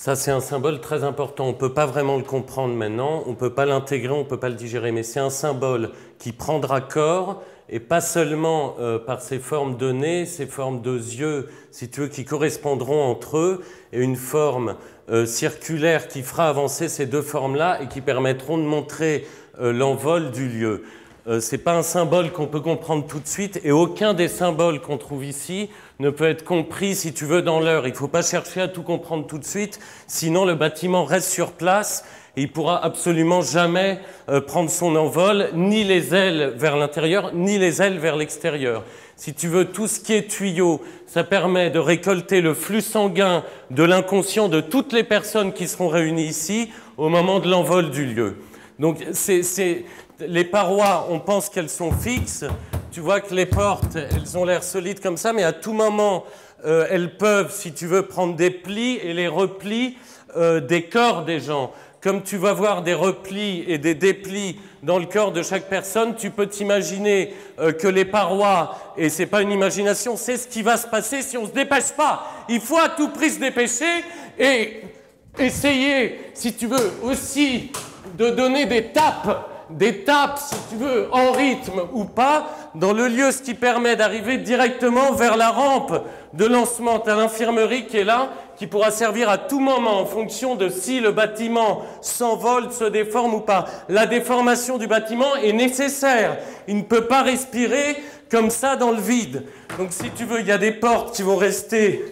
Ça, c'est un symbole très important. On ne peut pas vraiment le comprendre maintenant, on ne peut pas l'intégrer, on ne peut pas le digérer, mais c'est un symbole qui prendra corps, et pas seulement par ces formes de nez, ces formes de yeux, si tu veux, qui correspondront entre eux, et une forme circulaire qui fera avancer ces deux formes-là et qui permettront de montrer l'envol du lieu. Ce n'est pas un symbole qu'on peut comprendre tout de suite, et aucun des symboles qu'on trouve ici ne peut être compris, si tu veux, dans l'heure. Il ne faut pas chercher à tout comprendre tout de suite, sinon le bâtiment reste sur place et il ne pourra absolument jamais prendre son envol, ni les ailes vers l'intérieur, ni les ailes vers l'extérieur. Si tu veux, tout ce qui est tuyau, ça permet de récolter le flux sanguin de l'inconscient de toutes les personnes qui seront réunies ici au moment de l'envol du lieu. Donc, les parois, on pense qu'elles sont fixes. Tu vois que les portes, elles ont l'air solides comme ça, mais à tout moment, elles peuvent, si tu veux, prendre des plis et les replis des corps des gens. Comme tu vas voir des replis et des déplis dans le corps de chaque personne, tu peux t'imaginer que les parois, et ce n'est pas une imagination, c'est ce qui va se passer si on ne se dépêche pas. Il faut à tout prix se dépêcher et essayer, si tu veux, aussi de donner des tapes, si tu veux, en rythme ou pas, dans le lieu, ce qui permet d'arriver directement vers la rampe de lancement. Tu as l'infirmerie qui est là, qui pourra servir à tout moment en fonction de si le bâtiment s'envole, se déforme ou pas. La déformation du bâtiment est nécessaire. Il ne peut pas respirer comme ça dans le vide. Donc si tu veux, il y a des portes qui vont rester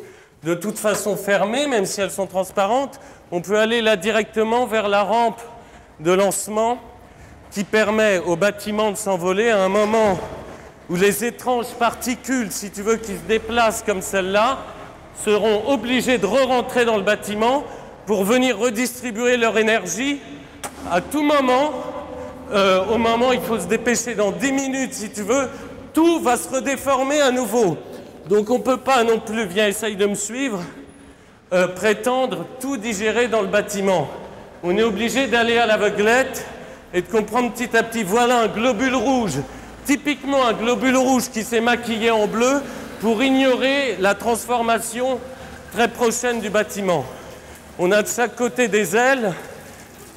de toute façon fermées, même si elles sont transparentes. On peut aller là directement vers la rampe de lancement qui permet au bâtiment de s'envoler à un moment où les étranges particules, si tu veux, qui se déplacent comme celle-là, seront obligées de re-rentrer dans le bâtiment pour venir redistribuer leur énergie à tout moment. Au moment où il faut se dépêcher, dans 10 minutes, si tu veux, tout va se redéformer à nouveau. Donc on ne peut pas non plus, viens, essaye de me suivre, prétendre tout digérer dans le bâtiment. On est obligé d'aller à l'aveuglette et de comprendre petit à petit. Voilà un globule rouge, typiquement un globule rouge qui s'est maquillé en bleu pour ignorer la transformation très prochaine du bâtiment. On a de chaque côté des ailes.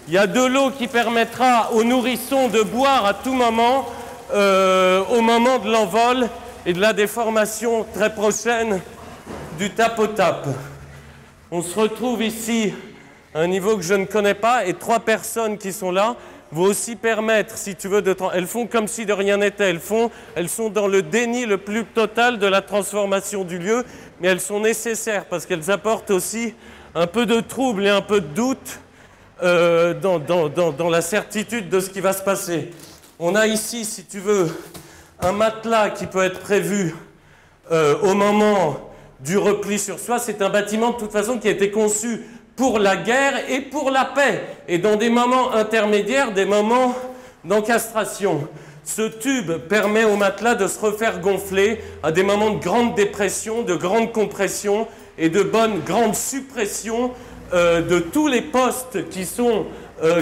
Il y a de l'eau qui permettra aux nourrissons de boire à tout moment, au moment de l'envol et de la déformation très prochaine du tap-au-tap. On se retrouve ici à un niveau que je ne connais pas, et 3 personnes qui sont là vont aussi permettre, si tu veux, elles font comme si de rien n'était, elles sont dans le déni le plus total de la transformation du lieu, mais elles sont nécessaires parce qu'elles apportent aussi un peu de trouble et un peu de doute dans la certitude de ce qui va se passer. On a ici, si tu veux, un matelas qui peut être prévu au moment du repli sur soi. C'est un bâtiment de toute façon qui a été conçu pour la guerre et pour la paix, et dans des moments intermédiaires, des moments d'encastration. Ce tube permet au matelas de se refaire gonfler à des moments de grande dépression, de grande compression et de grande suppression de tous les postes qui sont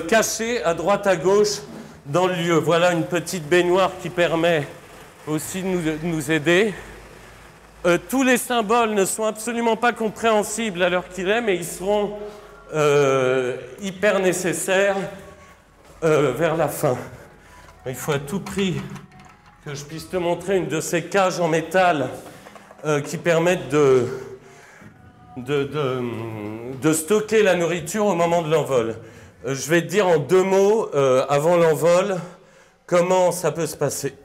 cachés à droite à gauche dans le lieu. Voilà une petite baignoire qui permet aussi de nous aider. Tous les symboles ne sont absolument pas compréhensibles à l'heure qu'il est, mais ils seront hyper nécessaires vers la fin. Il faut à tout prix que je puisse te montrer une de ces cages en métal qui permettent de stocker la nourriture au moment de l'envol. Je vais te dire en 2 mots, avant l'envol, comment ça peut se passer.